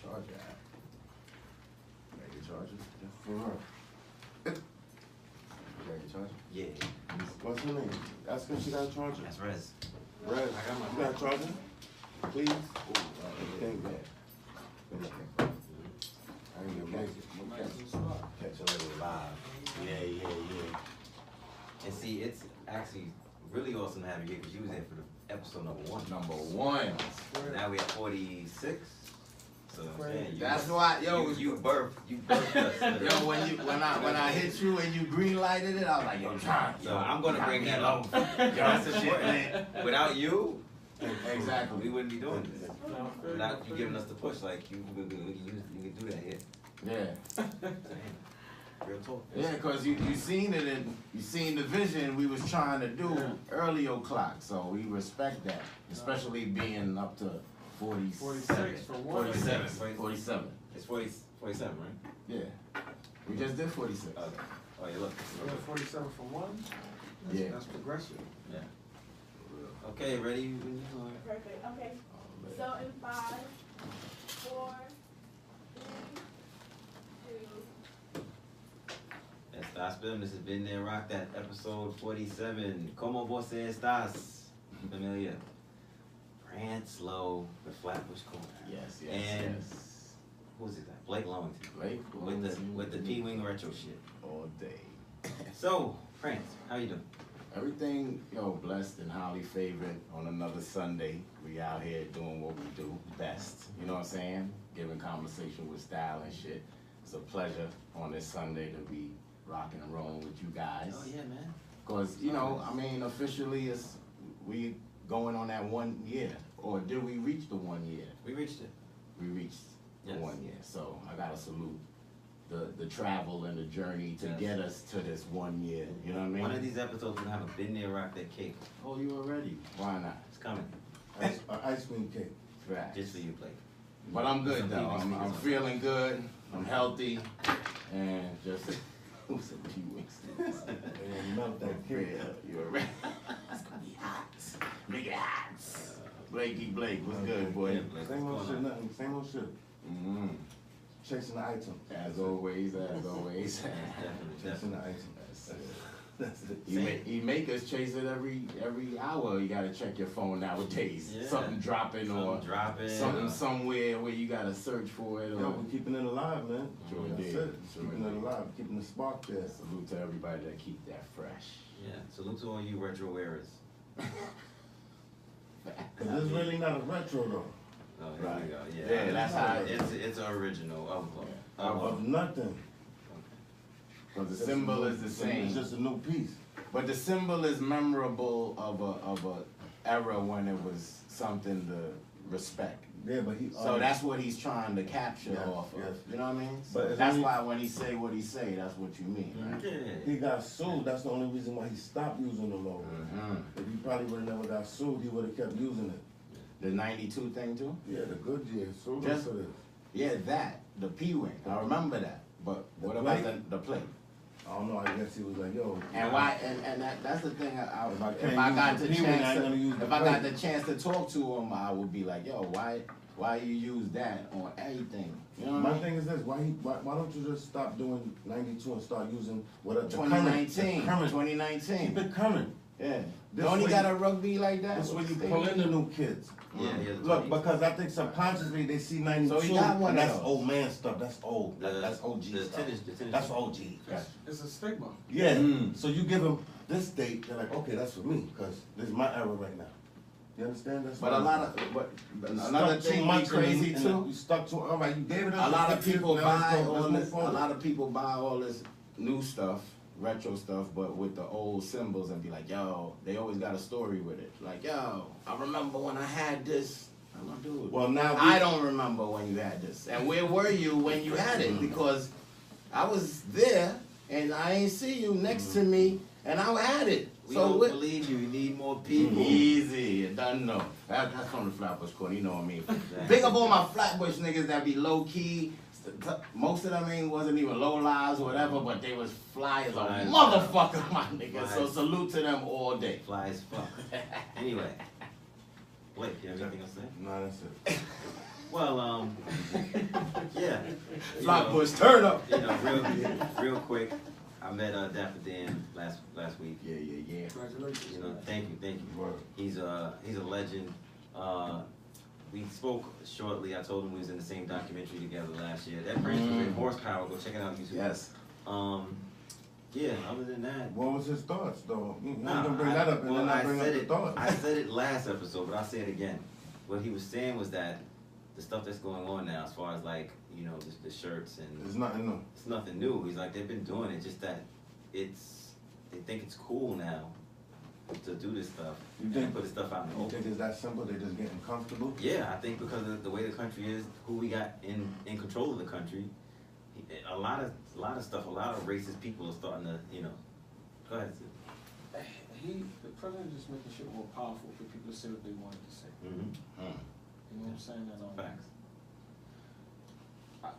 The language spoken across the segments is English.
charger at? Got your charger? For real. You got your charger? Yeah. What's her name? Ask her if she got a charger. That's Rez. Red, I got my. you got a charger? Please? Thank God. I ain't gonna Catch a little live. Yeah. And see, it's actually really awesome to have you here because you was there for the episode number 1. Number 1. Now we're at 46. So I'm saying, That's why, yo, you birthed us. Yo, when I hit you and you green lighted it, I was like, yo, John. So I'm gonna bring that up. That's the shit, man. Without you, Exactly. we wouldn't be doing this. Without you giving us the push, like you can do that here. Yeah. Real talk. Yeah, cause you seen it and you seen the vision we was trying to do early o'clock, so we respect that, especially being up to 46 for one. 47. It's 47, right? Yeah. We just did 46. Okay. Oh, yeah, look. Yeah, 47 for 1. Yeah. That's progressive. Yeah. Okay, ready? When you are. Perfect. Okay. So in 5, 4, 3, 2. Estás film. This has been there. Rock that episode 47. Como você estás? Familiar. Prance Low, the Flatbush Corner. Yes. And Yes. who was it? That Blake Longington. Blake With the P-Wing retro shit. All day. So, Prance, how you doing? Everything, blessed and highly favored on another Sunday. We out here doing what we do best. You know what I'm saying? Giving conversation with style and shit. It's a pleasure on this Sunday to be rocking and rolling with you guys. Oh yeah, man. Cause officially we going on that 1 year. Or did we reach the 1 year? We reached it. We reached Yes. 1 year. So I gotta salute the travel and the journey to Yes. get us to this 1 year. You know what I mean? One of these episodes we're gonna have a Been There Rock That Cake. Oh, you already? Why not? It's coming. Ice cream cake. Right. Just for you, Blake. But I'm good though. Some I'm feeling good. I'm healthy, and just who's a P-Wings? And melt that cake. You're right. It's gonna be hot. Make it hot. Blake, what's good, boy? Yeah, Blake, Same what's old going shit, on? nothing. Same old shit. Mm-hmm. Chasing the item. As always. Definitely, Chasing definitely. the item. That's it. He make us chase it every hour. You gotta check your phone nowadays. Yeah. Something dropping or something somewhere where you gotta search for it. Yo, we're keeping it alive, man. Sure That's did. it. Sure Keeping did. it alive. Keeping the spark there. Salute to everybody that keep that fresh. Yeah, salute to all you retro wearers. Cause this really not a retro though. Oh, here Right. we go. Yeah, that's how it's original Of nothing. Because the symbol is the same. It's just a new piece. But the symbol is memorable of a era when it was something to respect. Yeah, but he. So that's what he's trying to capture Yes, off of. yes. You know what I mean? But So it's that's only- why when he say what he say, that's what you mean, right? Yeah. He got sued. That's the only reason why he stopped using the logo. Mm-hmm. If he probably would have never got sued, he would have kept using it. The 92 thing too? Yeah, the good year. Sued Just- him for this. Yeah, that. The P-Wing. I remember that. But The what about plate? the plate? I don't know. I guess he was like, yo. And why? And that's the thing. If I can't got use the the P-Wing, I ain't chance, gonna use the if I got plate. the chance to talk to him, I would be like, yo, why you use that on everything? You know what I My mean? thing is this: why don't you just stop doing 92 and start using what the 2019, current. 2019. Keep it current. Yeah. This Don't he way- got a rugby like that? That's where you Stay- pull in the new kids. Yeah, Look, because I think subconsciously they see 92, So he got one and of that's those. old man stuff. That's old. That's OG the stuff. tennis That's OG. It's a stigma. Yeah. Mm. So you give them this date, they're like, okay, that's for me, because this is my era right now. You understand? That's But what a I'm lot saying. of, but You another stuck too thing be much crazy in the- too. You stuck to all right. You gave it A up. lot for of 6 people years, now buy let's all move this. A forward. lot of people buy all this new stuff, retro stuff, but with the old symbols and be like, yo, they always got a story with it. Like, yo, I remember when I had this. I'm like, dude. Well, now I don't remember when you had this. And where were you when you had it? Because I was there and I ain't see you next to me and I had it. We So don't what? believe you. We need more people. Easy, you done know. That's from the Flatbush Corner, you know what I mean. Big up all my Flatbush niggas that be low key. Most of them ain't wasn't even low lives or whatever, but they was fly as a Fly as motherfucker, my nigga. Fly So as- salute to them all day. Fly as fuck. Anyway, Blake, you have anything else to say? No, that's it. Well, yeah. You Flatbush, turn up. know, real quick. I met Dapper Dan last week. Yeah. Congratulations. You know, thank you. Word. He's a legend. We spoke shortly. I told him we was in the same documentary together last year. That Prince was in Horsepower. Go check it out on YouTube. Yes. Yeah. Other than that, What was his thoughts, though? You nah, can bring that up, and well, then I I bring up said the it. thoughts. I said it last episode, but I'll say it again. What he was saying was that the stuff that's going on now, as far as like the shirts and There's nothing new. it's nothing new. He's like they've been doing it, just that they think it's cool now to do this stuff. You and think- put this stuff out in the You open. think it's that simple? They're just getting comfortable? Yeah, I think because of the way the country is, who we got in control of the country, a lot of stuff, a lot of racist people are starting to, go ahead. The president just making shit more powerful for people to say what they wanted to say. Mm-hmm. You know what I'm saying? Facts.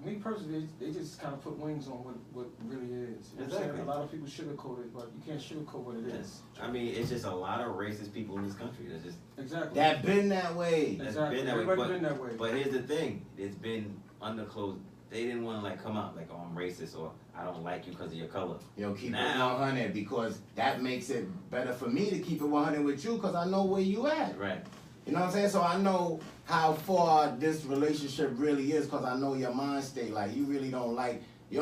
Me personally, they just kind of put wings on what really is. You know what I'm saying? Exactly. A lot of people sugarcoat it, but you can't sugarcoat what it is. I mean, it's just a lot of racist people in this country. That's just Exactly. That been that way. that's Exactly. been that way. Everybody been that way. But here's the thing: it's been underclosed. They didn't want to like come out like, oh, I'm racist or I don't like you because of your color. Yo, keep Now- it 100 because that makes it better for me to keep it 100 with you because I know where you at. Right. You know what I'm saying? So I know how far this relationship really is because I know your mind state. Like you really don't like, you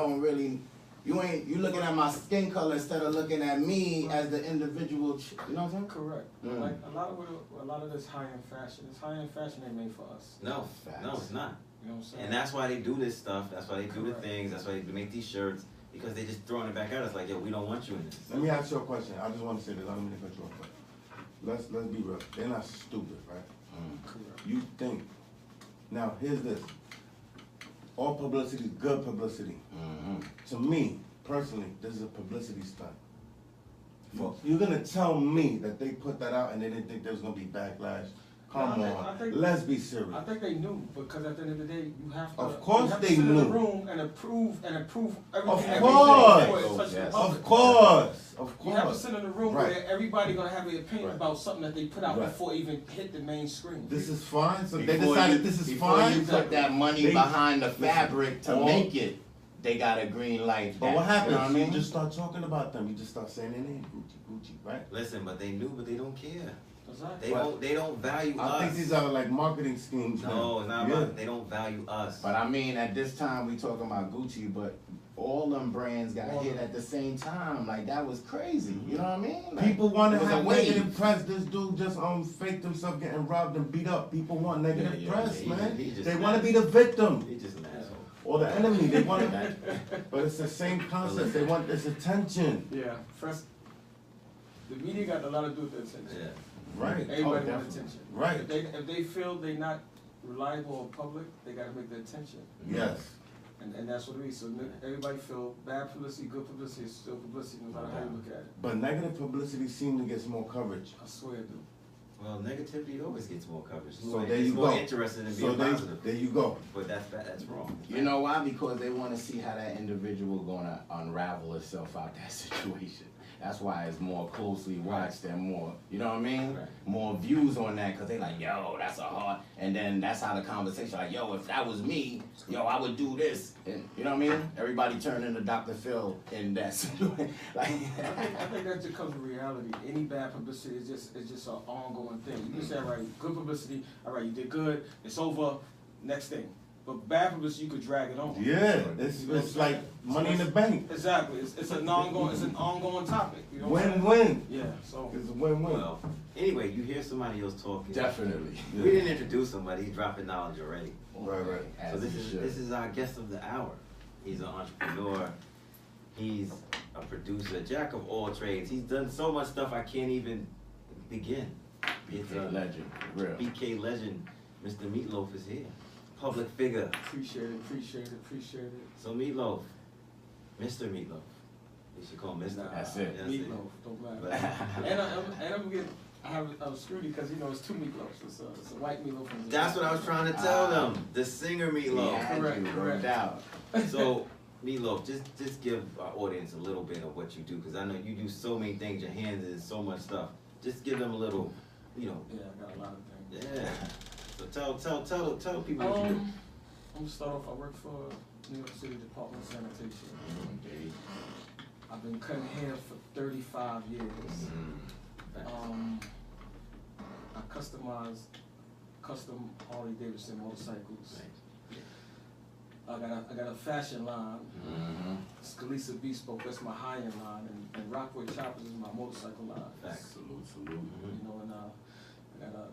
looking at my skin color instead of looking at me as the individual. You know what I'm saying? Correct. Mm. Like a lot of this high-end fashion. It's high-end fashion they made for us. No, Facts. no, it's not. You know what I'm saying? And that's why they do this stuff. That's why they do the Correct. things. That's why they make these shirts because they just throwing it back at us like, yo, we don't want you in this. Let me ask you a question. I just want to say this. I don't mean to cut you off, but let's be real. They're not stupid, right? Correct. You think. Now, here's this. All publicity is good publicity. Mm-hmm. To me, personally, this is a publicity stunt. You're gonna tell me that they put that out and they didn't think there was gonna be backlash? Come No, I on, think- let's be serious. I think they knew because at the end of the day, you have to. Of course you have to they sit in knew. the room and approve everything. Of that course. they say before it's touched in public. Of course, of You have to course. sit in the room Right. where everybody gonna have an opinion Right. about something that they put out Right. before it even hit the main screen. This is fine. So they Before decided you- this is before fine. you put that money They- behind the listen, fabric to all- make it, they got a green light. But what happens? You know what I mean? You just start talking about them. You just start saying their name, Gucci, right? Listen, but they knew, but they don't care. Exactly. They don't value us. I think these are like marketing schemes. No, now. it's not Yeah. about. They don't value us. But I mean, at this time, we talking about Gucci, but all them brands got hit at the same time. Like, that was crazy. You know what I mean? Like, People want it to was a have wave. negative press. This dude just faked himself getting robbed and beat up. People want negative Yeah, press, he- man. he just They mad. want to be the victim They just an asshole. or the enemy. They want to, but it's the same concept. They want this attention, Yeah. First, the media got a lot to do with the attention. Yeah. right? Everybody Oh, wants definitely. attention. Right. If they feel they not reliable or public, they gotta make the attention. Yes. And that's what it is. So everybody feel bad publicity, good publicity is still publicity, no matter how you look at it. But negative publicity seems to get more coverage. I swear it do. Well, negativity always gets more coverage. It's So more, there it's you more go. interested in So being positive. there you go. But that's wrong. You know why? Because they want to see how that individual gonna unravel itself out that situation. That's why it's more closely watched and more, you know what I mean? Right. More views on that because they like, yo, that's a hard, and then that's how the conversation, like, yo, if that was me, yo, I would do this. And you know what I mean? Everybody turned into Dr. Phil in that situation. Like, I think that just comes with reality. Any bad publicity is just an ongoing thing. You can say, all right, good publicity, all right, you did good, it's over, next thing. But bad publicity, you could drag it on. Yeah, it's like money in the bank. Exactly. It's an ongoing topic. You know what I'm saying? Win-win. Yeah. So It's a win-win. Well, anyway, you hear somebody else talking. definitely. We didn't introduce somebody. He's dropping knowledge already. Right, right. As So this you is should. this is our guest of the hour. He's an entrepreneur. He's a producer, jack of all trades. He's done so much stuff I can't even begin. It's BK legend, real. BK legend. Mr. Meatloaf is here. Public figure. appreciate it. So Meatloaf, Mr. Meatloaf. We should call him Mr. Nah, That's it. Meatloaf, don't laugh. and I'm gonna get. I have a screwed because it's two meatloafs. It's a white meatloaf. And That's what I was trying to tell them. The singer Meatloaf. Yeah, Correct, no correct. doubt. So, Meatloaf, just give our audience a little bit of what you do, because I know you do so many things. Your hands is so much stuff. Just give them a little, Yeah, I got a lot of things. yeah. So tell people what you do. I'm gonna start off. I work for New York City Department of Sanitation. I've been cutting hair for 35 years. I customize custom Harley Davidson motorcycles. I got a fashion line. Scalisa Bespoke, that's my high-end line, and Rockaway Choppers is my motorcycle line. Salute. You know, and I got a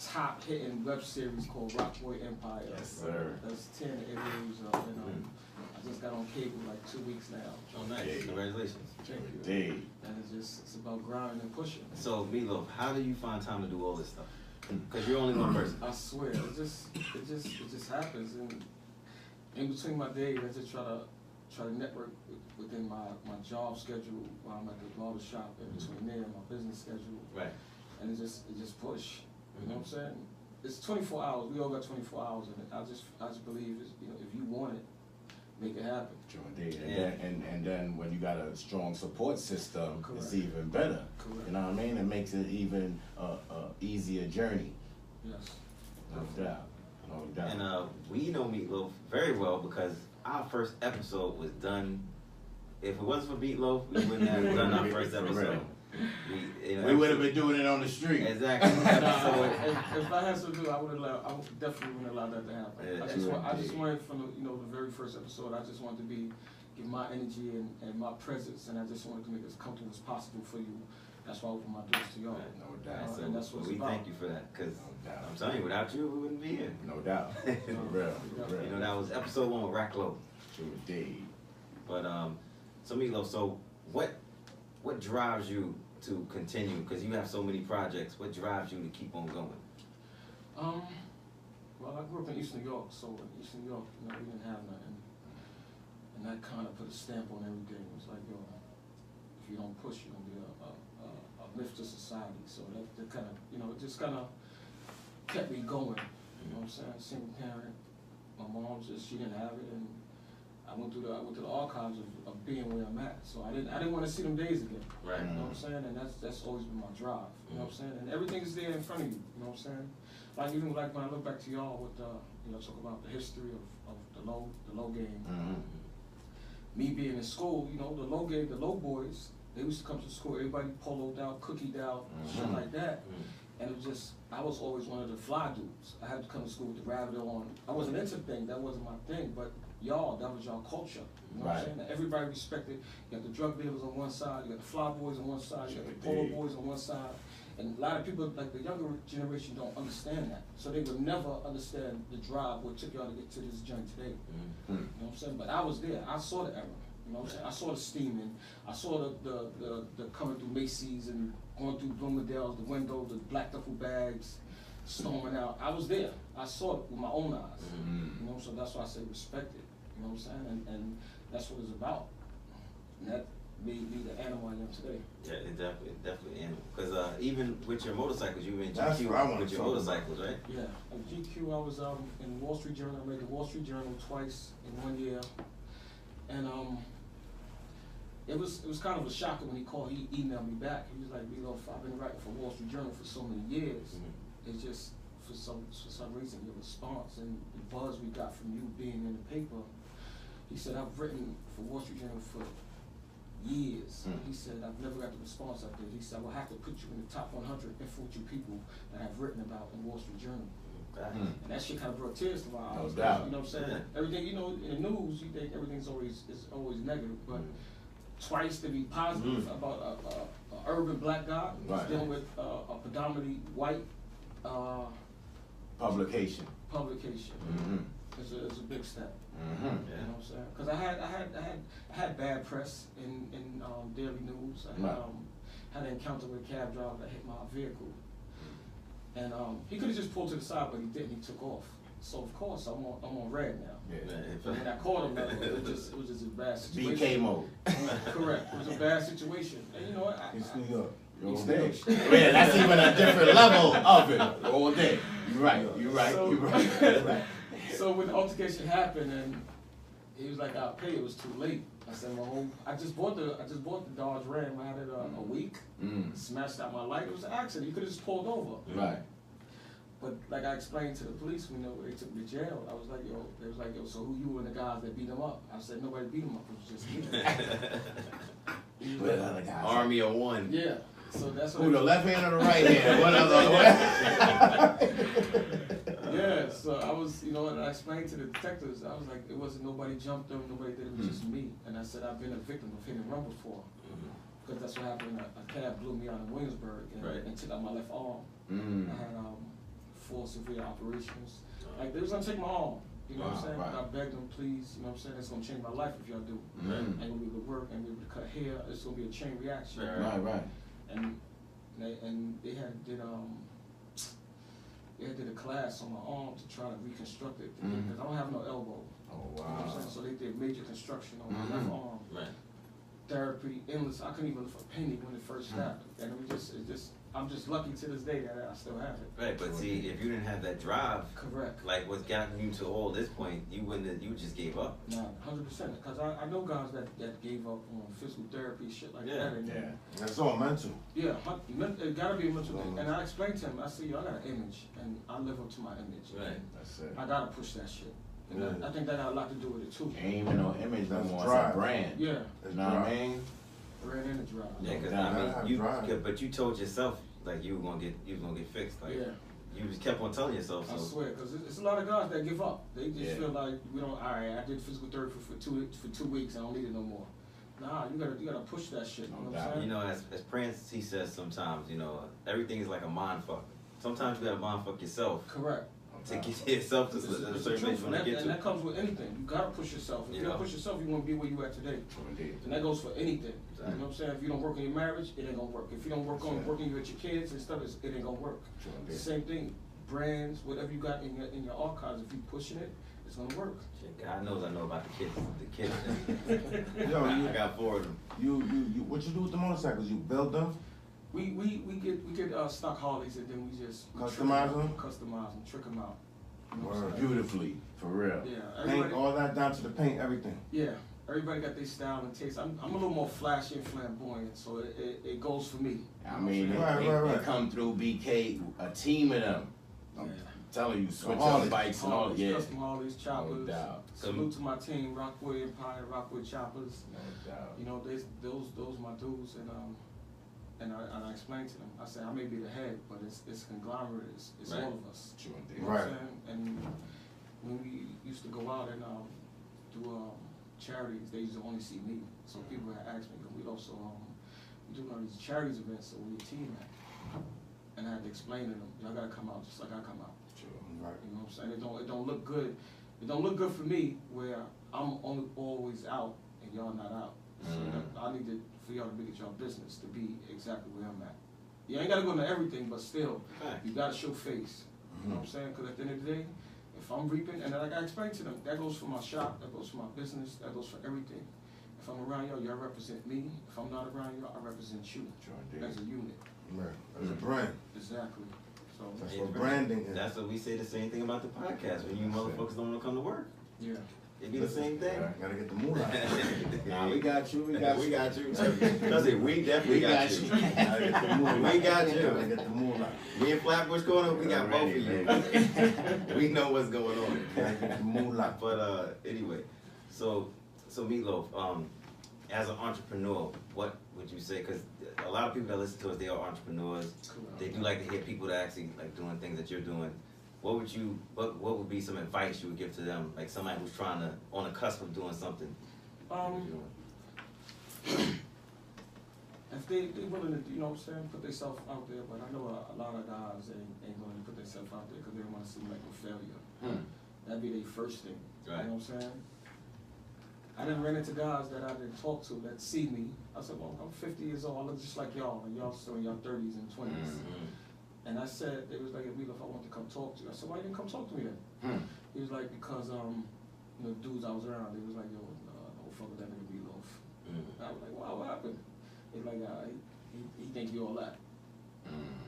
top hitting web series called Rockaway Empire. Yes, sir. That's 10 interviews, and I just got on cable like 2 weeks now. Oh, nice. Congratulations. Thank you. Indeed. And it's about grinding and pushing. So, Meatloaf, how do you find time to do all this stuff? Because you're only one person. I swear, it just happens. And in between my days, I just try to network within my job schedule while I'm at the barber shop, in between there and my business schedule. Right. And it just push. You know what I'm saying? It's 24 hours. We all got 24 hours in it. I just believe it's, you know, if you want it, make it happen. Sure indeed. And then when you got a strong support system, Correct. it's even better. Correct. You know what I mean? It makes it even a easier journey. Yes. No doubt. No doubt. And we know Meatloaf very well because our first episode was done. If it wasn't for Meatloaf, we wouldn't have done our first episode. We would have been doing it on the street. Exactly. If I had to do, I would definitely wouldn't allow that to happen. Yeah, I just wanted from the very first episode. I just wanted to give my energy and my presence, and I just wanted to make it as comfortable as possible for you. That's why I opened my doors to y'all. No doubt. And that's what it's we about. thank you for that, because No doubt. I'm telling you, without you, we wouldn't be here. No doubt. For real. For real. You know, that was episode 1 with Racklow. True indeed. But so Meatloaf, so what drives you to continue? Because you have so many projects. What drives you to keep on going? Well, I grew up in East New York, so in East New York, we didn't have nothing, and that kind of put a stamp on everything. It was like, yo, if you don't push, you're gonna be a myth to society. So that kind of, it just kind of kept me going. You know what I'm saying? Single parent. My mom she didn't have it, and I went through the archives of being where I'm at. So I didn't want to see them days again. Right. You know what I'm saying? And that's always been my drive. You know what I'm saying? And everything is there in front of you. You know what I'm saying? Like even like when I look back to y'all with talk about the history of the low game. Me being in school, the low game, the low boys, they used to come to school, everybody poloed out, cookied out, shit like that. And it was just, I was always one of the fly dudes. I had to come to school with the rabbit on. I wasn't into things, that wasn't my thing, but y'all, that was y'all culture. You know what I'm saying? That everybody respected. You got the drug dealers on one side, you got the fly boys on one side, you got the polo boys on one side. And a lot of people, like the younger generation, don't understand that. So they would never understand the drive, what took y'all to get to this joint today. You know what I'm saying? But I was there, I saw the era. You know what I'm saying? I saw the steaming. I saw the coming through Macy's and going through Bloomingdale's, the windows, the black duffel bags, storming out. I was there. I saw it with my own eyes. You know, so that's why I say respect it. You know what I'm saying? And that's what it's about. And that made me the animal I am today. Yeah, it definitely animal. Because even with your motorcycles, you were in That's what I GQ wanna with your talk about. motorcycles, right? Yeah, at GQ I was in the Wall Street Journal. I read the Wall Street Journal twice in 1 year. And it was kind of a shocker when he called. He emailed me back. He was like, "Meatloaf, I've been writing for Wall Street Journal for so many years. It's just for some reason your response and the buzz we got from you being in the paper." He said, "I've written for Wall Street Journal for years." He said, "I've never got the response I did." He said, "I will have to put you in the top 100 influential people that I've written about in Wall Street Journal." And that shit kind of brought tears to my eyes. No doubt. You know what I'm saying? Everything, in the news, you think everything's always negative, but twice to be positive about a urban black guy who's dealing with a predominantly white publication. It's a big step. Yeah. You know what I'm saying? Because I had bad press in Daily News. I had an encounter with a cab driver that hit my vehicle. And he could have just pulled to the side, but he didn't. He took off. So of course I'm on red now. Yeah. And when I called him, it was just a bad situation. BK mode. Correct. It was a bad situation. And you know what? It's New York. All day. Yeah, that's even a different level of it. All day. You're right. You're right. So when the altercation happened, and he was like, "I'll pay." It was too late. I said, "Well, I just bought the Dodge Ram. I had it a week. Smashed out my light. It was an accident. You could have just pulled over." Right. But like I explained to the police when they took me to jail, I was like, yo, they was like, yo, so who you and the guys that beat him up? I said, nobody beat him up, it was just me. He was like, Army of one. yeah. So that's what Who, the left hand or the right hand? What other? yeah, so I was, you know, and I explained to the detectives, I was like, it wasn't nobody jumped them, nobody did it, it was just me. And I said, I've been a victim of hit and run before. Because that's what happened. A cab blew me out in Williamsburg and took out my left arm. I had 4 severe operations. Like, they was gonna take my arm. You know what I'm saying? Right. I begged them, please, you know what I'm saying? It's gonna change my life if y'all do. I'm gonna be able to work and be able to cut hair. It's gonna be a chain reaction. Right. And they had did a class on my arm to try to reconstruct it because I don't have no elbow. Oh You know what I'm wow. saying? So they did major construction on my left arm. Right. Therapy, endless. I couldn't even lift a penny when it first happened, and it's just. I'm just lucky to this day that I still have it. Right, but see, if you didn't have that drive, Correct. like what's gotten you to all this point, you wouldn't have, you just gave up. Nah, 100%. Because I know guys that gave up on physical therapy, shit like that. And That's all mental. Yeah, it gotta be a mental thing. And I explained to him, I said, yo, I got an image, and I live up to my image. Right. That's it. I gotta push that shit. And I think that got a lot to do with it too. Ain't even no image no That's more. drive. It's a brand. Yeah, You know what I mean? brand and the drive. Yeah, because Yeah, I mean, drive. but you told yourself like you were gonna get fixed. Like Yeah. you just kept on telling yourself. I So swear, because it's a lot of guys that give up. They just Yeah. feel like we don't. All right, I did physical therapy for 2 weeks. I don't need it no more. Nah, you gotta push that shit. You know what I'm saying? you know, as Prance he says sometimes, you know, everything is like a mind fuck. Sometimes you gotta mind fuck yourself Correct. to get yourself to It's the the certain truth, place you wanna get and to. that comes with anything. You gotta push yourself. If you don't push yourself, you won't be where you at today. Indeed. And that goes for anything. Exactly. You know what I'm saying? If you don't work on your marriage, it ain't gonna work. If you don't work on working with your kids and stuff, it ain't gonna work. True The indeed. same thing. Brands, whatever you got in your archives, if you pushing it, it's gonna work. Shit, God knows I know about the kids. The kids. Yo, I got 4 of them. You what you do with the motorcycles? You build them? We get stock Harleys and then we just Customize them? Customize them, trick them out. You know what I'm Word. saying? Beautifully, for real. Yeah, Paint everybody, all that down to the paint, everything. yeah, everybody got their style and taste. I'm a little more flashy and flamboyant, so it goes for me. I mean, Right. they come through BK, a team of them. I'm Yeah. telling you, switch Harleys. up bikes and all, Harleys, yeah. custom Harleys, choppers. No doubt. Salute to my team, Rockwood Empire, Rockwood Choppers. No doubt. You know, those my dudes, and I explained to them. I said I may be the head, but it's conglomerate. It's Right. all of us. True You indeed. know what I'm Right. saying? And when we used to go out and do charities, they used to only see me. So people had asked me, but we also we do all these charities events, so where your team at? And I had to explain to them, y'all gotta come out just like I come out. True. Right. You know what I'm saying? It don't look good. It don't look good for me where I'm only always out and y'all not out. So I need for y'all to make it y'all business to be exactly where I'm at. You ain't gotta go into everything, but still, you gotta show face. You know what I'm saying? Because at the end of the day, if I'm reaping, and like I explained to them, that goes for my shop, that goes for my business, that goes for everything. If I'm around y'all represent me. If I'm not around y'all, I represent you True indeed. as a unit. Right. As a brand. Exactly. So That's Yeah, what bro. branding is. That's what we say the same thing about the podcast. When you motherfuckers don't want to come to work, yeah. it be the same thing. Gotta get the moolah. Nah, we got you. We got we you. got you. Trust me, we definitely got you. Gotta get the moolah. We got you. Gotta get the moolah. Me and Flatbush Corner, we got both of you. We know what's going on. Gotta get the moolah. But anyway, so Meatloaf, as an entrepreneur, what would you say? Because a lot of people that listen to us, they are entrepreneurs. Correct. They do like to hear people that actually like doing things that you're doing. What would be some advice you would give to them, like somebody who's trying to on the cusp of doing something? If they willing to, you know what I'm saying, put themselves out there, but I know a lot of guys ain't going to put themselves out there because they don't want to seem like a failure. That'd be their first thing. Right. You know what I'm saying? I done ran into guys that I didn't talk to that see me. I said, well, I'm 50 years old. I look just like y'all, and y'all still in your 30s and 20s. And I said, they was like, Meatloaf, I want to come talk to you. I said, why you didn't come talk to me then? He was like, because, you know, dudes I was around, they was like, yo, don't fuck with that nigga Meatloaf. I was like, wow, what happened? He's like, he think you all that.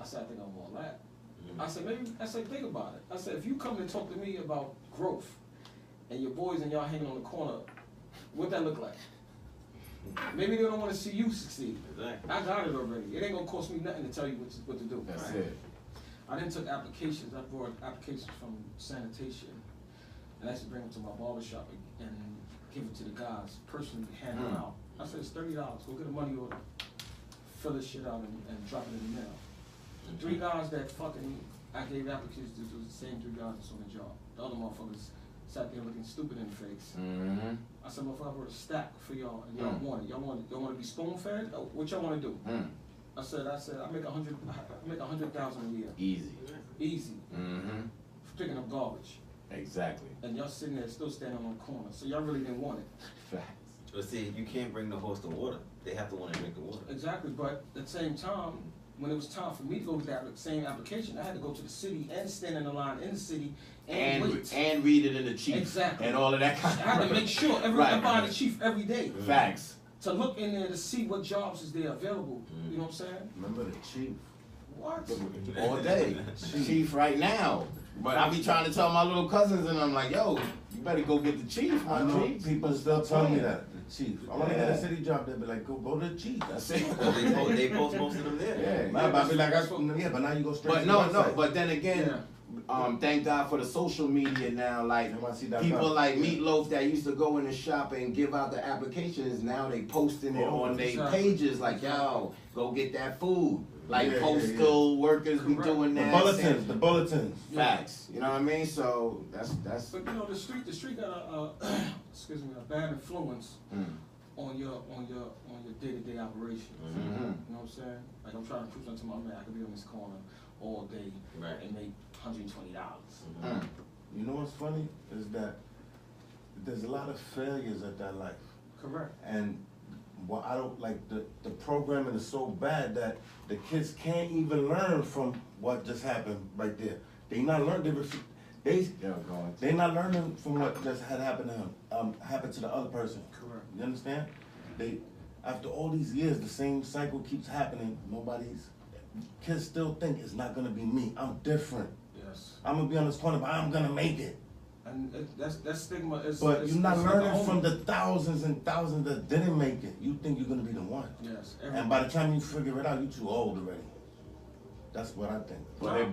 I said, I think I'm all that. I said, think about it. I said, if you come and talk to me about growth, and your boys and y'all hanging on the corner, what that look like? Maybe they don't want to see you succeed. Exactly. I got it already. It ain't gonna cost me nothing to tell you what to do. That's right? it. I didn't took applications. I brought applications from sanitation, and I used to bring them to my barbershop and give it to the guys, personally hand them out. I said, it's $30. Go get a money order, fill this shit out, and drop it in the mail. The 3 guys that fucking I gave applications to was the same 3 guys that's on the job. The other motherfuckers sat there looking stupid in the face. I said, motherfucker, I wrote a stack for y'all, and y'all want it. Y'all want to be spoon fed? What y'all want to do? I said, I make $100,000 a year. Easy. For picking up garbage. Exactly. And y'all sitting there still standing on the corner, so y'all really didn't want it. Facts. But see, you can't bring the horse to water. They have to want to drink the water. Exactly, but at the same time, when it was time for me to go with that same application, I had to go to the city and stand in the line in the city and wait. And read it in the chief. Exactly. And all of that kind of I had to make sure I buy the chief every day. Facts. To look in there to see what jobs is there available. You know what I'm saying? Remember the chief? What? All day. Chief right now. But I be trying to tell my little cousins and I'm like, yo, you better go get the chief. I know chief. people still tell me that. The chief. I want to get a city job. They be like, go to the chief. That's it. They post most of them there. Yeah, I be like, but now you go straight but to no, the website. but then again, thank God for the social media now. Like people like Meatloaf that used to go in the shop and give out the applications. Now they posting it on their pages. Like, yo, go get that food. Like postal workers be doing that. The bulletins. Facts. You know what I mean? So that's. But you know, the street got a excuse me, a bad influence on your day-to-day operation. You know what I'm saying? Like I'm trying to prove something to my man. I could be on this corner all day and make $120. You know what's funny is that there's a lot of failures at that life. Correct. And what I don't like, the programming is so bad that the kids can't even learn from what just happened right there. They not learning. They're not learning from what just had happened to the other person. Correct. You understand? After all these years, the same cycle keeps happening. Kids still think it's not gonna be me. I'm different. Yes. I'm gonna be on this corner, but I'm gonna make it. And that stigma is. But you're not learning from the thousands and thousands that didn't make it. You think you're gonna be the one. Yes. And by the time you figure it out, you're too old already. That's what I think. But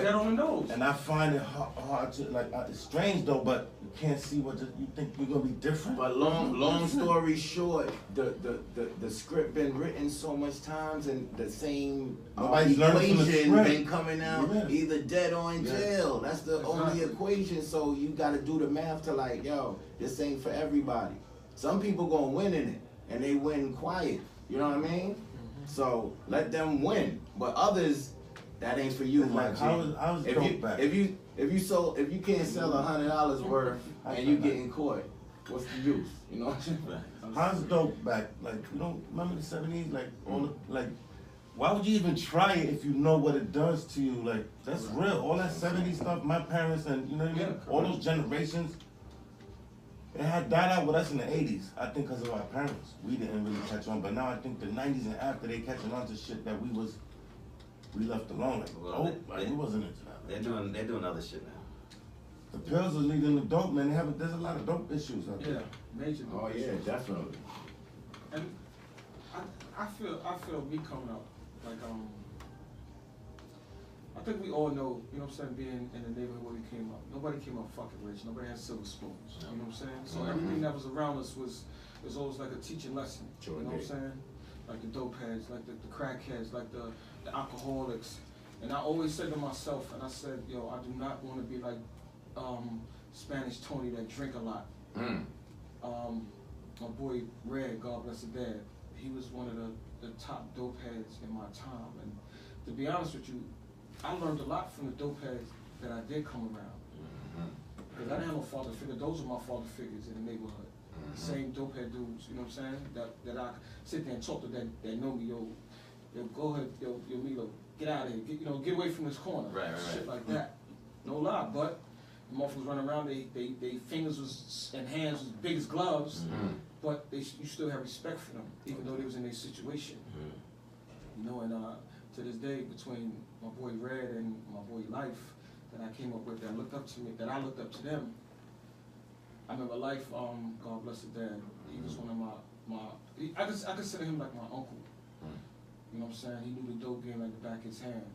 get on the nose. And I find it hard to it's strange though, but you can't see what you think you're gonna be different. But long story short, the script been written so much times and the same equation been coming out either dead or in jail. That's the only equation. So you got to do the math to like, yo, this ain't for everybody. Some people gonna win in it and they win quiet. You know what I mean? So let them win. But others, that ain't for you, my G. If you can't sell $100 worth and you getting caught, what's the use? You know what I'm saying? How's dope back? Like, you don't remember the 70s? Why would you even try it if you know what it does to you? Like, that's real. All that 70s stuff, my parents and, you know what I mean? All those generations, it had died out with us in the 80s. I think because of our parents. We didn't really catch on. But now I think the 90s and after, they catching on to shit that we left alone. We wasn't into that. They're doing other shit now. The pills are leading to dope, man. There's a lot of dope issues out there. Yeah, major dope. Oh yeah, definitely. And I feel me coming up like I think we all know, you know what I'm saying, being in the neighborhood where we came up. Nobody came up fucking rich. Nobody had silver spoons. You know what I'm saying? So everything that was around us was always like a teaching lesson. You know what I'm saying? Like the dope heads, like the crackheads, like the alcoholics. And I always said to myself, and I said, yo, I do not want to be like Spanish Tony that drink a lot. My boy Red, God bless his dad, he was one of the top dope heads in my time. And to be honest with you, I learned a lot from the dope heads that I did come around. Because I didn't have no father figure. Those are my father figures in the neighborhood. The same dope head dudes, you know what I'm saying? That I sit there and talk to that know me, yo, go ahead, yo, Milo, get out of here, get away from this corner. Right. Shit like that. No lie, but the motherfuckers running around, they fingers was and hands was big as gloves, but you still have respect for them, even though they was in their situation. You know, and to this day, between my boy Red and my boy Life that I came up with, that looked up to me, that I looked up to them. I remember Life, God bless his dad. He was one of I consider him like my uncle. You know what I'm saying? He knew the dope game like the back of his hand.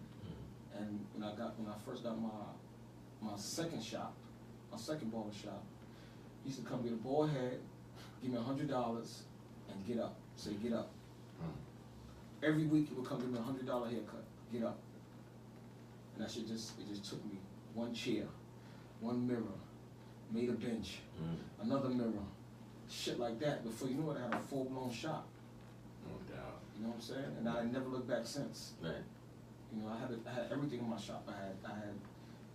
And when I first got my second shop, my second barber shop, he used to come get a bald head, give me $100, and get up. Say get up. Every week he would come give me $100 haircut. Get up. And that shit it just took me one chair, one mirror, made a bench, another mirror, shit like that. Before you know it, I had a full-blown shop. No doubt. You know what I'm saying? And I never looked back since. Right. You know, I had everything in my shop. I had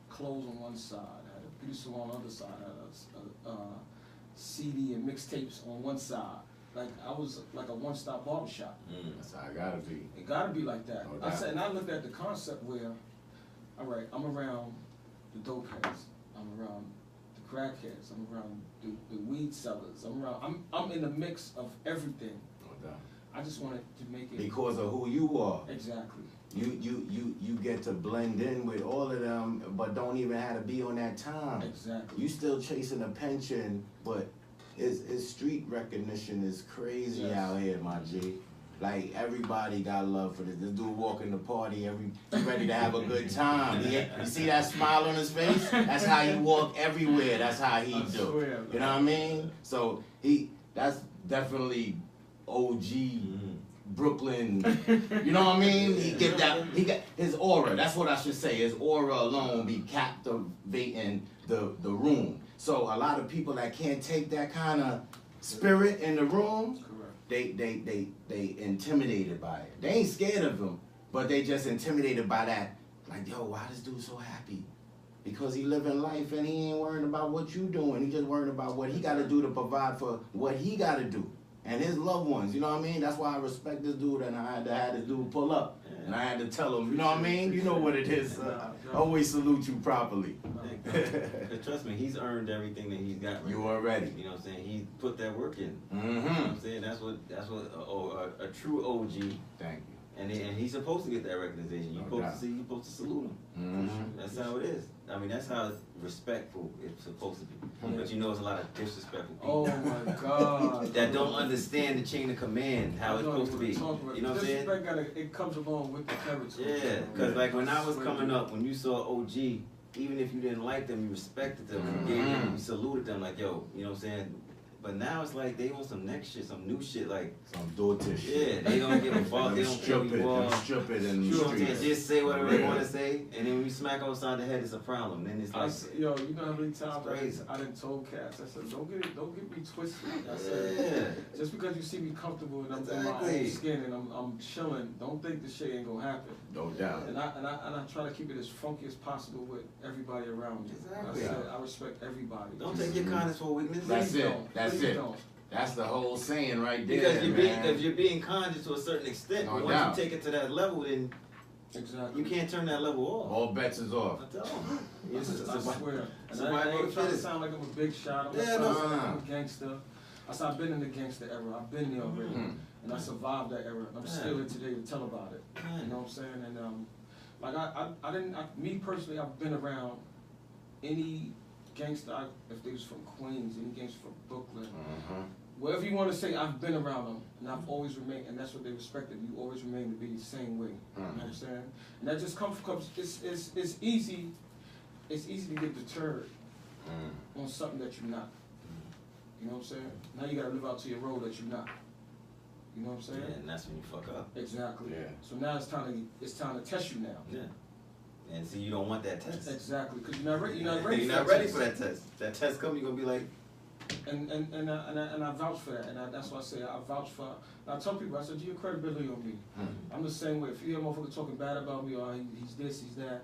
clothes on one side, I had a beauty salon on the other side, I had a CD and mixtapes on one side. Like I was like a one-stop barbershop. That's how it gotta be. It gotta be like that. No I doubt. said, and I looked at the concept where, all right, I'm around the dope heads, I'm around the crack heads, I'm around the weed sellers, I'm in the mix of everything. No doubt. I just wanted to make it Because of who you are. exactly. You get to blend in with all of them, but don't even have to be on that time. Exactly. You still chasing a pension, but it's street recognition is crazy Yes. out here, my G. Like everybody got love for this. This dude walking the party, he ready to have a good time. You see that smile on his face? That's how he walk everywhere. That's how he I do. swear, You know what I mean? So that's definitely OG. Brooklyn, you know what I mean? He got his aura. That's what I should say. His aura alone be captivating the room. So a lot of people that can't take that kind of spirit in the room, Correct. they intimidated by it. They ain't scared of him, but they just intimidated by that. Like, yo, why this dude so happy? Because he living life and he ain't worrying about what you doing. He just worrying about what he got to do to provide for what he got to do. And his loved ones, you know what I mean? That's why I respect this dude, and I had to have this dude pull up. And I had to tell him, you know what I mean? You know what it is. I always salute you properly. And trust me, he's earned everything that he's got. You already. You know what I'm saying? He put that work in. Mm-hmm. You know what I'm saying? That's what a true OG. Thank you. And he's supposed to get that recognition. You're No supposed to you supposed to salute him. Mm-hmm. That's how it is. I mean, that's how respectful it's supposed to be. But you know, there's a lot of disrespectful people. Oh my God. That don't understand the chain of command, how it's supposed to be. You know what I'm saying? It comes along with the territory. Yeah, because like when I was coming up, when you saw OG, even if you didn't like them, you respected them, you gave them, you saluted them, like, yo, you know what I'm saying? But now it's like they want some next shit, some new shit, like, Some daughter shit. yeah, they don't give a fuck, they don't care who you are. Strip it in You the know what I'm saying? streets. Just say whatever they want to say, and then when you smack upside the head, it's a problem. Then it's like, Yo, you know how many times crazy. I done told cats, I said, don't get me twisted. I yeah. said, just because you see me comfortable and I'm in my own Exactly. skin and I'm chilling, don't think this shit ain't gonna happen. No doubt. And I try to keep it as funky as possible with everybody around me. Exactly. I said, I respect everybody. Don't take your kindness for weakness. That's Please it. don't. That's Please it. don't. That's the whole saying right there, Because man. if you're being conscious to a certain extent, No but once doubt. you take it to that level, then Exactly. you can't turn that level off. All bets is off. I tell them. It's I swear. it's And a I byproduct ain't trying to of sound like I'm a big shot. I'm Yeah, not trying to no. sound like I'm a gangster. I said I've been in the gangster era. I've been there already. Mhm. And I survived that era. And I'm still here today to tell about it. Yeah. You know what I'm saying? And like me personally, I've been around any gangster, if they was from Queens, any gangster from Brooklyn, Uh-huh. wherever you want to say, I've been around them, and I've always remained, and that's what they respected. You always remain to be the same way. You know what I'm saying? And that just comes. It's easy. It's easy to get deterred on something that you're not. You know what I'm saying? Now you gotta live out to your role that you're not. You know what I'm saying? Yeah, and that's when you fuck up. Exactly. Yeah. So now it's time to test you now. Yeah. And see, you don't want that test. Exactly, because you're not ready. You're not ready. You're for not that ready test. for that test. That test comes, you're gonna be like, And I vouch for that, and that's why I say I vouch for. I tell people, I said, your credibility on me. I'm the same way. If you hear a motherfucker talking bad about me, or he's this, he's that,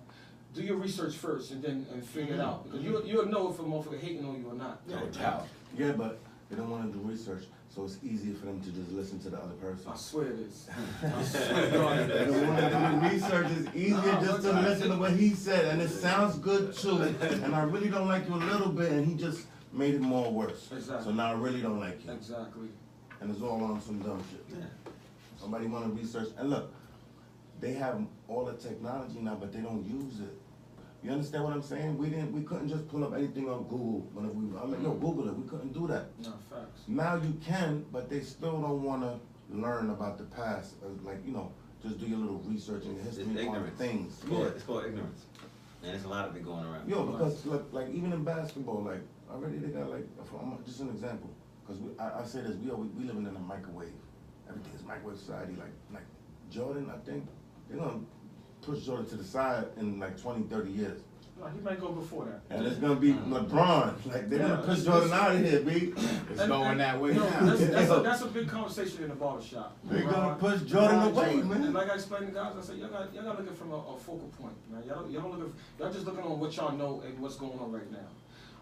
do your research first, and then figure it out. Because you'll know if a motherfucker hating on you or not. No doubt. Yeah, but they don't want to do research, so it's easier for them to just listen to the other person. I swear it is. I swear to God. They don't want to do the research. It's easier just to listen to what he said, and it sounds good too. And I really don't like you a little bit, and he just made it more worse. Exactly. So now I really don't like you. Exactly. And it's all on some dumb shit. yeah. Somebody want to research, and look, they have all the technology now, but they don't use it. You understand what I'm saying? We couldn't just pull up anything on Google. I'm like, yo, Google it. We couldn't do that. No, facts. Now you can, but they still don't want to learn about the past. Like, you know, just do your little research and It's history on ignorance. things. It's called ignorance. And there's a lot of it going around. Yo, because like even in basketball, like already they got like just an example. Because I say this, we living in a microwave. Everything is microwave society. Like Jordan, I think they're gonna push Jordan to the side in like 20, 30 years. No, he might go before that. And it's gonna be LeBron. Like they're gonna push Jordan out of here, B. It's going that way No, now. that's a big conversation in the barbershop. They're gonna push Jordan away, man. And like I explained to guys, I said, y'all got looking from a focal point, man. Y'all just looking on what y'all know and what's going on right now.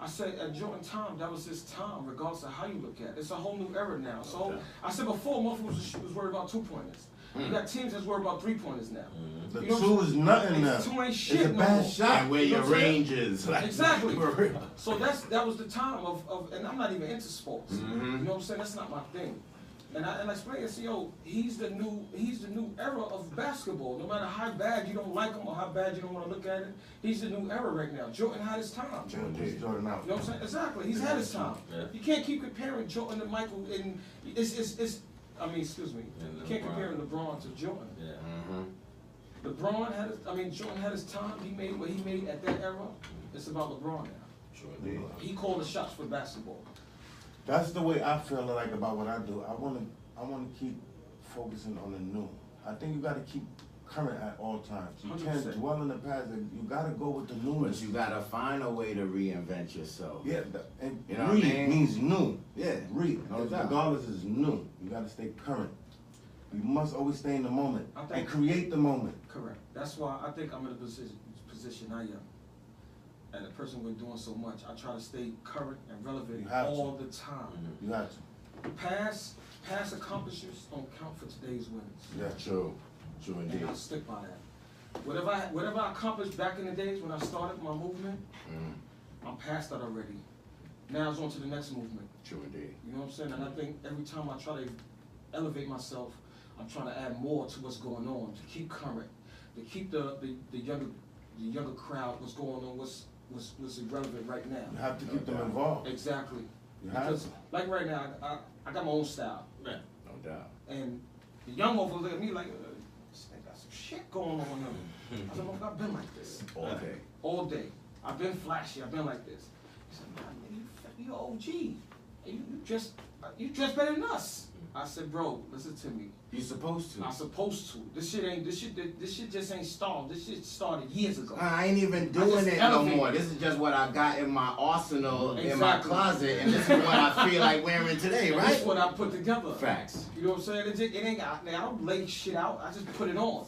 I said at Jordan time, that was his time, regardless of how you look at it. It's a whole new era now. So Okay. I said before, motherfuckers was worried about 2-pointers. You got teams that's worried about 3-pointers now. The You know two is nothing now. Two ain't shit It's a no bad more. shot. And where You know your what I'm saying? range is. Like, Exactly. for real. So that was the time of and I'm not even into sports. Mhm. You know what I'm saying? That's not my thing. And I explained, I said, yo, he's the new era of basketball. No matter how bad you don't like him or how bad you don't want to look at it, he's the new era right now. Jordan had his time. Jordan push Jordan out. You know what I'm saying? Exactly. He's had his time. Yeah. You can't keep comparing Jordan to Michael and it's I mean, excuse me. And You can't LeBron. compare LeBron to Jordan. Yeah. Jordan had his time. He made what he made at that era. It's about LeBron now. Sure did. He called the shots for basketball. That's the way I feel like about what I do. I wanna keep focusing on the new. I think you gotta keep current at all times. You can't 100%. dwell in the past. You gotta go with the But newness. you gotta find a way to reinvent yourself. Yeah, and You know what I mean? means new. Yeah. Read, No doubt. regardless is new. You gotta stay current. You must always stay in the moment I think- and create the moment. Correct. That's why I think I'm in the position I am. And the person we're doing so much, I try to stay current and relevant You have to. all the time. You have to. Past accomplishments don't count for today's winners. Yeah. True. True And indeed. I'll stick by that. Whatever I accomplished back in the days when I started my movement, I'm past that already. Now it's on to the next movement. True indeed. You know what I'm saying? And I think every time I try to elevate myself, I'm trying to add more to what's going on, to keep current, to keep the younger crowd, what's going on, what's irrelevant right now. You have to keep them involved. Exactly. You have Because to. like right now, I got my own style. Right. No doubt. And the young motherfuckers look at me like, this nigga got some shit going on with him. I said, motherfucker, I've been like this. All day. All day. I've been flashy, I've been like this. He said, man, nigga, you OG. You dress better than us. I said, bro, listen to me. You supposed to. I'm supposed to. This shit just ain't started. This shit started years ago. I ain't even just doing it no elevate. more. This is just what I got in my arsenal, in my Exactly. closet, and this is what I feel like wearing today, And right? This is what I put together. Facts. You know what I'm saying? It ain't got, I don't lay shit out. I just put it on.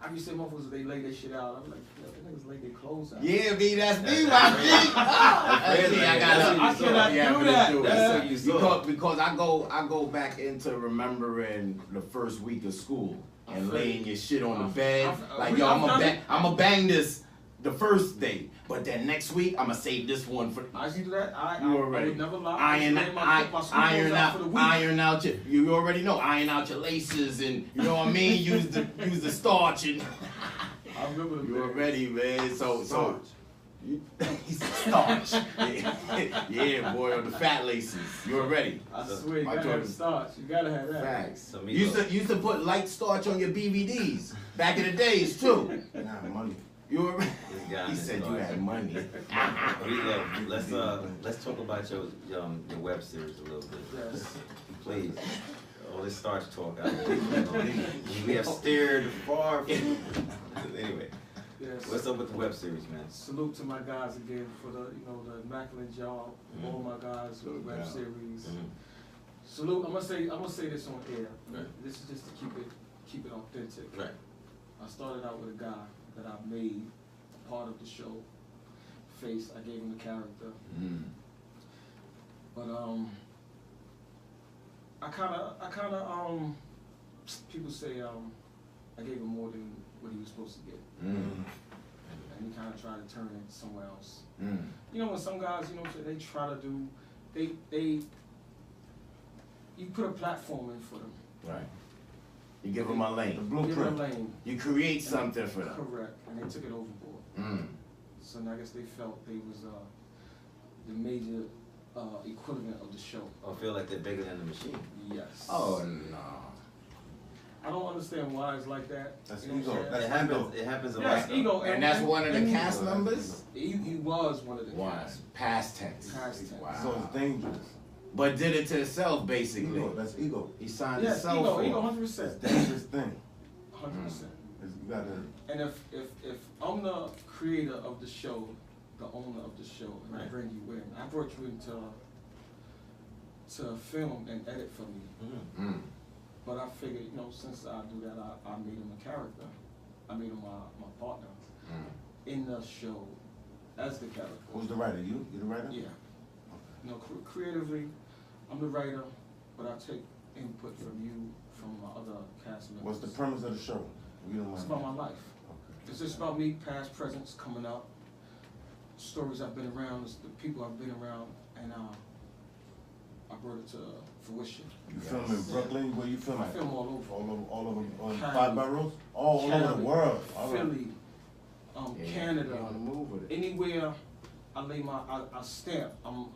I be saying motherfuckers, they lay their shit out. I'm like, yo, they niggas lay their clothes out. Yeah, B, that's me, my G. That's me. I got I cannot do that. That's what you saw. Because I go back into remembering the first week of school and laying your shit on the bed. Like, yo, I'ma bang this the first day, but then next week I'ma save this one for. I used to do that. I You already would never lie. iron my for the week. out your. You already know iron out your laces and you know what I mean. use the starch and. I remember the You days. already, man. So. Starch. He's starch. Yeah, boy, on the fat laces. You already. I swear, you My gotta have daughter- starch. You gotta have that. Facts. So me Used to put light starch on your BVDs back in the days too. Nah, money. You already. This guy He is said you starch. had money. Let's talk about your web series a little bit. Yes. Please. All this starch talk out here. We have steered far from anyway. Yes. What's up with the web series, man? Salute to my guys again for the the immaculate job. All my guys with the web Yeah. series. Mhm. Salute. I'm gonna say this on air. Right. This is just to keep it authentic. Right. I started out with a guy that I made a part of the show. Face. I gave him the character. But I kinda people say I gave him more than what he was supposed to get. And he kinda tried to turn it somewhere else. You know when some guys, they try to do you put a platform in for them. Right. You give them a The lane. Give them a blueprint. lane. You create something for them. Correct. And they took it overboard. So I guess they felt they was the major equivalent of the show. I feel like they're bigger than the machine. Yes. Oh no. I don't understand why it's like that. That's You know ego. what I'm saying? That's It happens a Yeah, lot. it's ego. And that's one of the cast members? He was one of the One. cast. Past tense. Past tense. Wow. So it's dangerous. But did it to himself, basically. Ego. That's ego. He signed Yes, himself ego, for ego, it. 100%. It's a dangerous thing. 100%. You gotta. And if I'm the creator of the show, the owner of the show, and I bring you in, I brought you in to film and edit for me. Mm. But I figured, you know, since I do that, I made him a character. I made him my partner in the show as the character. Who's the writer? You? You the writer? Yeah. You know, creatively, I'm the writer, but I take input from you, from my other cast members. What's the premise of the show? You don't mind. It's about my life. Okay. It's just about me, past, presents, coming up, stories I've been around, it's the people I've been around, and I brought it to fruition. You film in Brooklyn? Where you film I at? film all over. All over on Cali. 5 boroughs? All over Cali, the world. All right. Philly, Yeah, Canada, you're on the move with it. anywhere I lay I stamp, I'm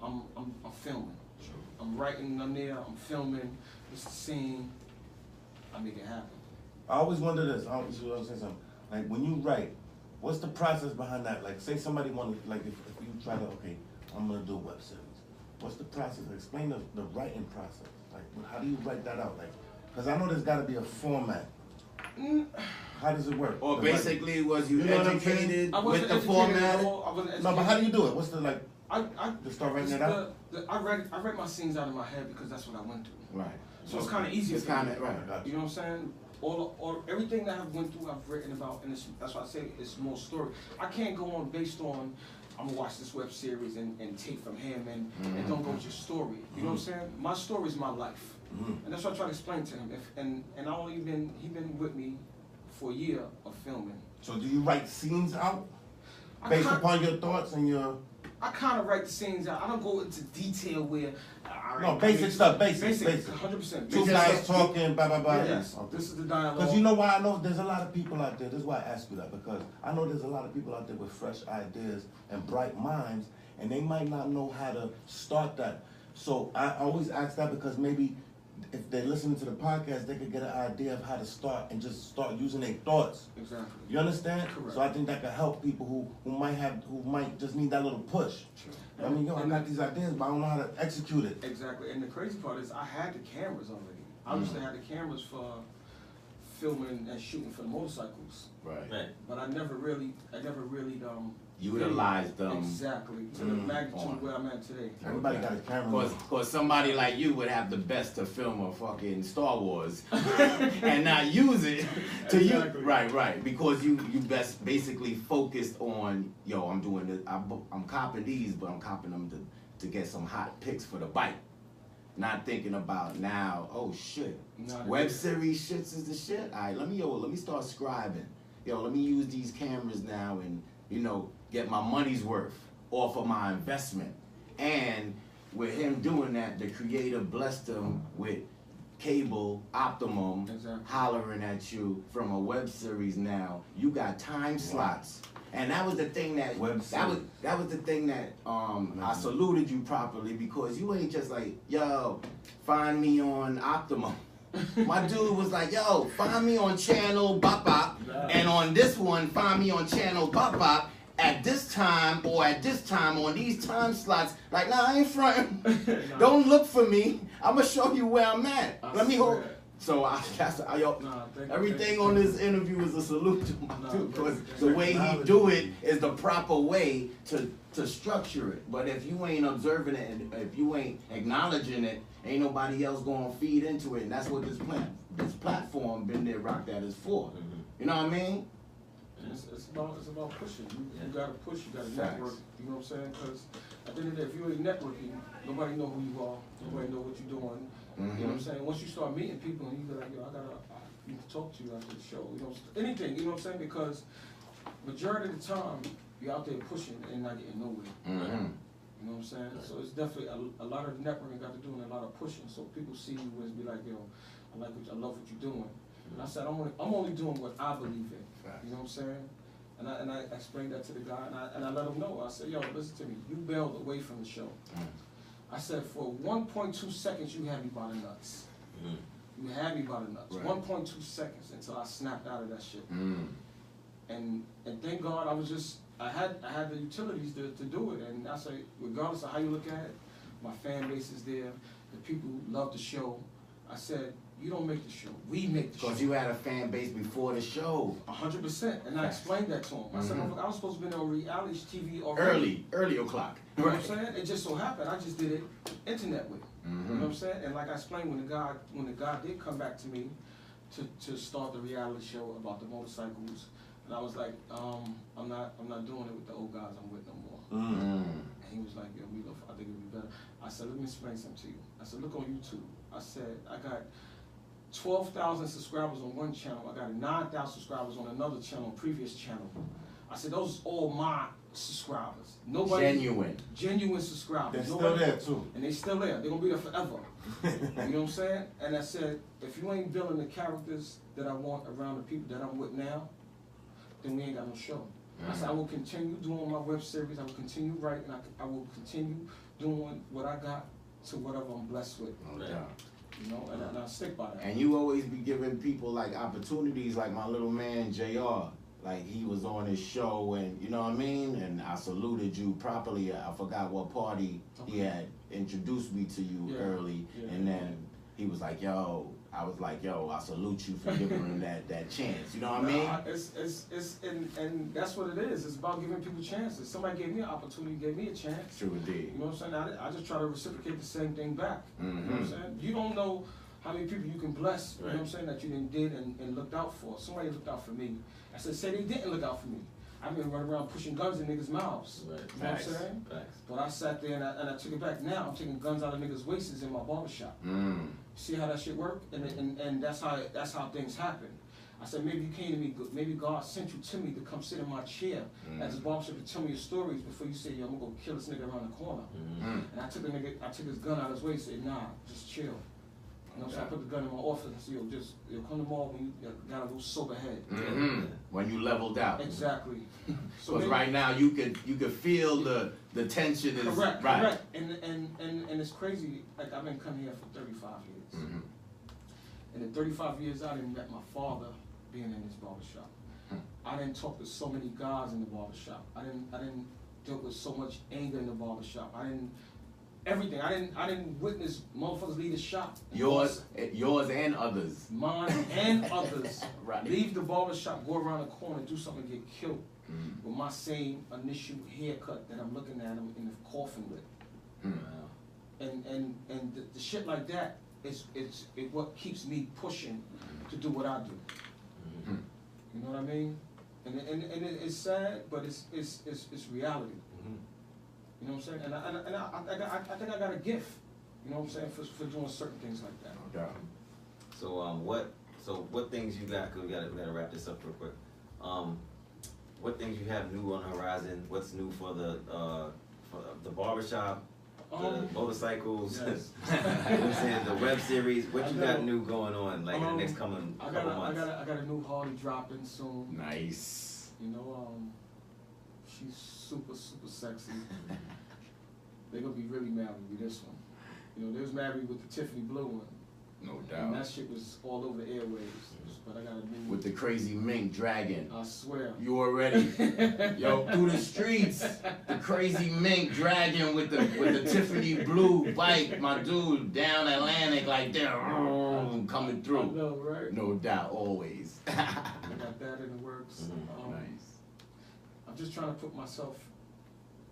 filming. I'm writing on there, I'm filming, it's the scene, I make it happen. I always wonder this. I always say something. Like when you write, what's the process behind that? Like say somebody wanted, like if you try to, okay, I'm gonna do a web series. What's the process? Explain the writing process. Like how do you write that out? Like, cause I know there's gotta be a format. How does it work? Or The basically, was you You know what I'm saying? educated I wasn't with the educated at format? all, I wasn't writing? educated. No, but how do you do it? What's the like? I Just start writing it's it out? I write my scenes out of my head because that's what I went through. Right. So it's kind of easy It's for me. kind of, right. You know what I'm saying? All everything that I've went through, I've written about, and that's why I say it's more story. I can't go on based on I'm gonna watch this web series and take from him and don't go with your story. You know what I'm saying? My story is my life, and that's what I try to explain to him. And I only he been with me for a year of filming. So do you write scenes out based upon your thoughts and your? I kind of write the scenes out. I don't go into detail where. No, basic stuff, basic. 100%. Two guys talking, blah blah blah. Yes, Okay. this is the dialogue. Because you know why I know there's a lot of people out there. This is why I ask you that, because I know there's a lot of people out there with fresh ideas and bright minds, and they might not know how to start that. So I always ask that because maybe if they're listening to the podcast, they could get an idea of how to start and just start using their thoughts. Exactly. You understand? Correct. So I think that could help people who might just need that little push. True. I mean, I got these ideas, but I don't know how to execute it. Exactly, and the crazy part is I had the cameras already. I used to have the cameras for filming and shooting for the motorcycles, Right. but I never really Utilized them. exactly to the magnitude where I'm at today. Everybody got a camera. Cause somebody like you would have the best to film a fucking Star Wars and not use it to Exactly. you. Right. Because you best basically focused on, yo, I'm doing this, I'm copping these, but I'm copping them to get some hot pics for the bike. Not thinking about now, oh shit, web series shits is the shit. All right, let me start scribing. Yo, let me use these cameras now and, you know, get my money's worth off of my investment. And with him doing that, the creator blessed him with cable, optimum, Exactly. hollering at you from a web series now. You got time slots. And that was the thing that that was the thing that I saluted you properly, because you ain't just like, yo, find me on Optimum. My dude was like, yo, find me on channel Bop Bop, and on this one, find me on channel Bop Bop at this time or at this time on these time slots. Like, nah, I ain't frontin'. Don't look for me. I'ma show you where I'm at. Let me hold. So everything on this interview is a salute to my dude, because the way he do it is the proper way to structure it. But if you ain't observing it and if you ain't acknowledging it, ain't nobody else gonna feed into it. And that's what this platform Been There Rock That is for. You know what I mean? It's about pushing. You gotta push. You gotta Facts. network. You know what I'm saying? Because at the end of the day, if you ain't networking, nobody know who you are. Nobody know what you're doing. You know what I'm saying? Once you start meeting people and you be like, yo, I need to talk to you after the show. You know, anything. You know what I'm saying? Because majority of the time you're out there pushing and not getting nowhere. You know what I'm saying? So it's definitely a lot of networking got to do and a lot of pushing. So people see you and be like, yo, I love what you're doing. And I said, I'm only doing what I believe in. You know what I'm saying? And I explained that to the guy, and I let him know. I said, yo, listen to me. You bailed away from the show. I said, for 1.2 seconds, you had me by the nuts. You had me by the nuts. Right. 1.2 seconds until I snapped out of that shit. Mm. And thank God I had the utilities to do it. And I say, regardless of how you look at it, my fan base is there. The people love the show. I said, you don't make the show. We make the show. Because you had a fan base before the show. 100%. And I explained that to him. I said, I was supposed to be on reality TV already. Early o'clock. You know what I'm saying? It just so happened I just did it internet with. You know what I'm saying? And like I explained, when the guy did come back to me to start the reality show about the motorcycles, and I was like, I'm not doing it with the old guys I'm with no more. And he was like, yo, Meatloaf, I think it'd be better. I said, let me explain something to you. I said, look on YouTube. I said, I got 12,000 subscribers on one channel. I got 9,000 subscribers on another channel, previous channel. I said, those are all my subscribers. Nobody genuine subscribers. They're still there too. And they still there. They're gonna be there forever. You know what I'm saying? And I said, if you ain't building the characters that I want around the people that I'm with now, then we ain't got no show. I said, I will continue doing my web series. I will continue writing. I will continue doing what I got to whatever I'm blessed with. No doubt. You know, and I stick by that. And you always be giving people like opportunities, like my little man JR. Like he was on his show, and you know what I mean. And I saluted you properly. I forgot what party he had introduced me to you early, and then he was like, "Yo," I was like, "Yo, I salute you for giving him that chance." You know what I mean? And that's what it is. It's about giving people chances. Somebody gave me an opportunity, gave me a chance. True indeed. You know what I'm saying? I just try to reciprocate the same thing back. You know what I'm saying? You don't know how many people you can bless, you know what I'm saying, that you did and looked out for. Somebody looked out for me. I said, say they didn't look out for me. I've been running around pushing guns in niggas' mouths. Right. You know what I'm saying? But I sat there and I took it back. Now I'm taking guns out of niggas' waists in my barbershop. See how that shit work? And that's how things happen. I said, maybe you came to me, maybe God sent you to me to come sit in my chair at this barbershop and tell me your stories before you say, yo, I'm gonna go kill this nigga around the corner. And I took his gun out of his waist and said, nah, just chill. You know, so I put the gun in my office and said, yo, come tomorrow when you got a little sober head. When you leveled out. Exactly. So right now you could feel the tension is correct. right. Correct. And it's crazy. Like I've been coming here for 35 years. And in 35 years I didn't met my father being in this barbershop. I didn't talk to so many guys in the barbershop. I didn't deal with so much anger in the barbershop. Everything. I didn't witness motherfuckers leave the shop. Yours and others. Mine and others. Right. Leave the barbershop, go around the corner, do something, get killed with my same initial haircut that I'm looking at them in the coffin with. And the shit like that is what keeps me pushing to do what I do. You know what I mean? And it's sad, but it's reality. You know what I'm saying? And I think I got a gift. You know what I'm saying, for doing certain things like that. Okay. So what things you got? Cause we gotta wrap this up real quick. What things you have new on the horizon? What's new for the barbershop, the motorcycles, Yes. the web series? What you got new going on like in the next couple months? I got a new Harley dropping soon. Nice. You know, she's super sexy. They're gonna be really mad with me this one. You know, they was married with the Tiffany blue one. No And doubt. that shit was all over the airwaves. But I got a new With the crazy mink dragon. I swear. You already, yo, through the streets, the crazy mink dragon with the Tiffany blue bike, my dude, down Atlantic like that, coming through. I know, right? No doubt, always. I got that in the works. Nice. I'm just trying to put myself.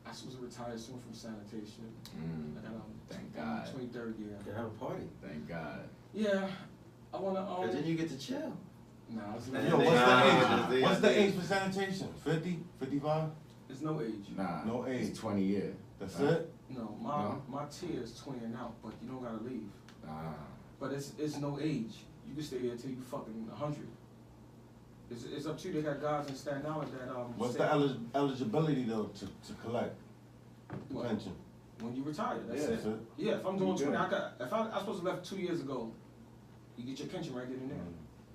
I'm supposed to retire soon from sanitation. I got Thank God. 23rd year. You have a party. Thank God. Yeah, I wanna. Cause then you get to chill. Nah, it's Yo, not. what's the age for sanitation? 50? 55? There's no age. Nah, No age. It's 20 years. That's it? No, my tier is 20 and out, but you don't gotta leave. But it's no age. You can stay there till you fucking 100. It's up to you. They got guys in Staten Island that What's stay- the eligibility though to collect the What? pension? When you retire, that's Yeah, it. that's it. Yeah, if I'm doing You 20, good. if I supposed to left 2 years ago, you get your pension right then and there.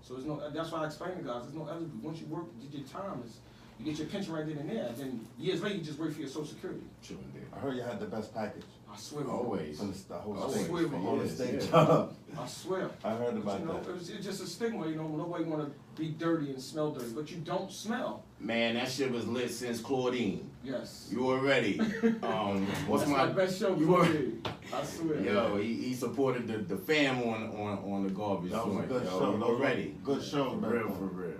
So there's no. That's why I explain to guys. There's no eligibility. Once you work, did your time you get your pension right then and there. And then years later, you just wait for your Social Security. True indeed. I heard you had the best package. I swear. Always. From the whole Always. state. Swear. From all the state Yeah. job. I swear. I heard But, about you know, that. it's just a stigma, you know, nobody wanna be dirty and smell dirty, but you don't smell. Man, that shit was lit since Claudine. Yes. You already. What's That's my best show you for were- me. I swear. Yo, he supported the fam on the garbage That was a joint. good Yo, show. you That was a already. good show For back real, then. for real.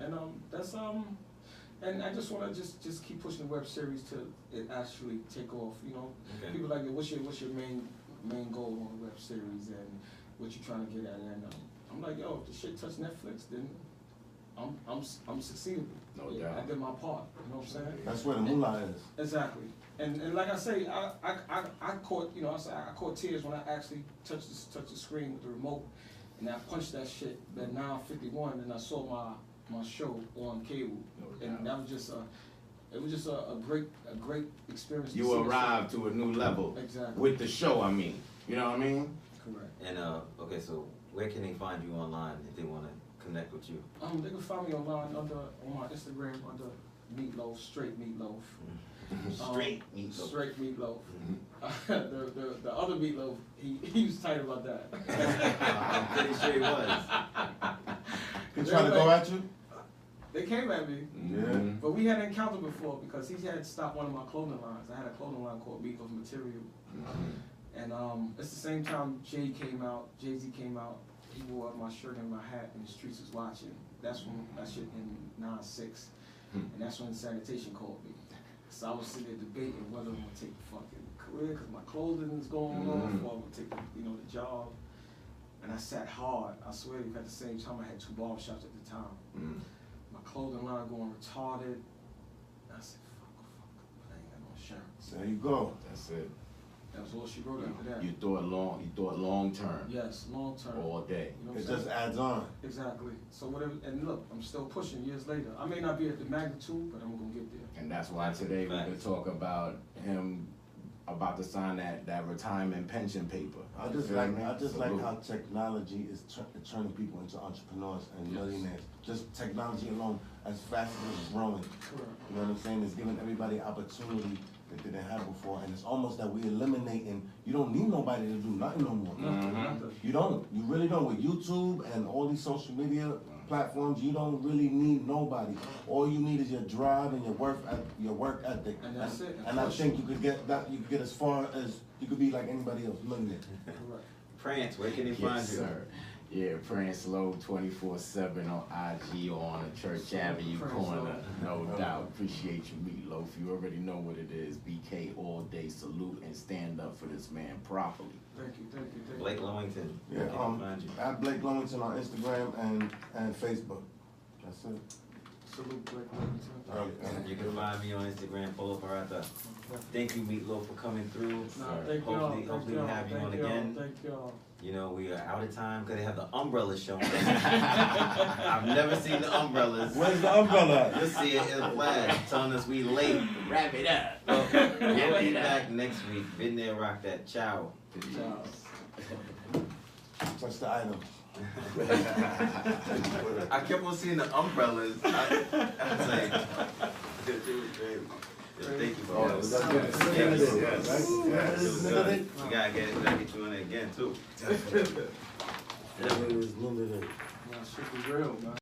And that's and I just wanna just keep pushing the web series to it actually take off, you know. Okay. People like, what's your main goal on the web series and what you trying to get at? And I'm like, yo, if the shit touch Netflix, then I'm succeeding. No Yeah, doubt. I did my part. You know what I'm saying? That's where the moolah is. Exactly. And like I say, I caught, you know, I caught tears when I actually touched the screen with the remote, and I punched that shit at 9:51, and I saw my show on cable, No and doubt. it was just a great experience. to You see it. arrived to a new level. Exactly. With the show, I mean. You know what I mean? Correct. And okay, so where can they find you online if they want to connect with you? They can find me online on my Instagram under Meatloaf, straight Meatloaf. Straight Meatloaf. Straight Meatloaf. The other Meatloaf, he was tight about that. I'm pretty sure he was. He trying to go at you? They came at me, Yeah. but we had an encounter before because he had stopped one of my clothing lines. I had a clothing line called Meatloaf Material, and it's the same time Jay-Z came out. He wore my shirt and my hat, and the streets was watching. That's when that shit in 9/6, and that's when sanitation called me. So I was sitting there debating whether I'm gonna take the fucking career because my clothing is going off, or I'm gonna take the job. And I sat hard. I swear to you, at the same time I had 2 barbershops at the time. My clothing line going retarded. I said, fuck, I ain't got no insurance. There you go. That's it. That was all she wrote after that. You thought long term. Yes, long term. All day. You know what It I'm saying? just adds on. Exactly. So whatever, and look, I'm still pushing years later. I may not be at the magnitude, but I'm gonna get there. And that's why today we could talk about him about to sign that retirement pension paper. I just You feel like me? how Salute. technology is turning people into entrepreneurs and millionaires. Just technology alone, as fast as it's growing. Correct. You know what I'm saying? It's giving everybody opportunity that they didn't have before, and it's almost that we eliminating. You don't need nobody to do nothing no more. Nothing. You don't. You really don't. With YouTube and all these social media platforms, you don't really need nobody. All you need is your drive and your work ethic. And that's it. And I think you could get that. You could get as far as you could be like anybody else. Millionaire. Correct. Prance, where can they find Yes, you? sir. Yeah, Prance Low 24/7 on IG or on the Church Avenue Prance corner. Low. No doubt. Appreciate you, Meatloaf. You already know what it is. BK all day. Salute and stand up for this man properly. Thank you. Blake Lowington, Yeah. where can they find you? At Blake Lowington on Instagram and Facebook. That's it. Salute Blake Lowington. You can find me on Instagram, Polo Parata. Thank you, Meatloaf, for coming through. Nah, thank y'all. Hopefully we'll have you on again. Thank y'all. You know, we are out of time because they have the umbrellas showing. I've never seen the umbrellas. Where's the umbrella? You'll see it in a flash telling us we late. Wrap it up. Well, we'll be back next week. Been there, rock that. Ciao. Ciao. Touch the item. I kept on seeing the umbrellas. I was like, it was crazy. Thank you for Oh, that. it's Yes. good. Yes. Yes. Yes. Yes. It was good. We gotta get you on it again too. That was limited. Nah, shit be real, man.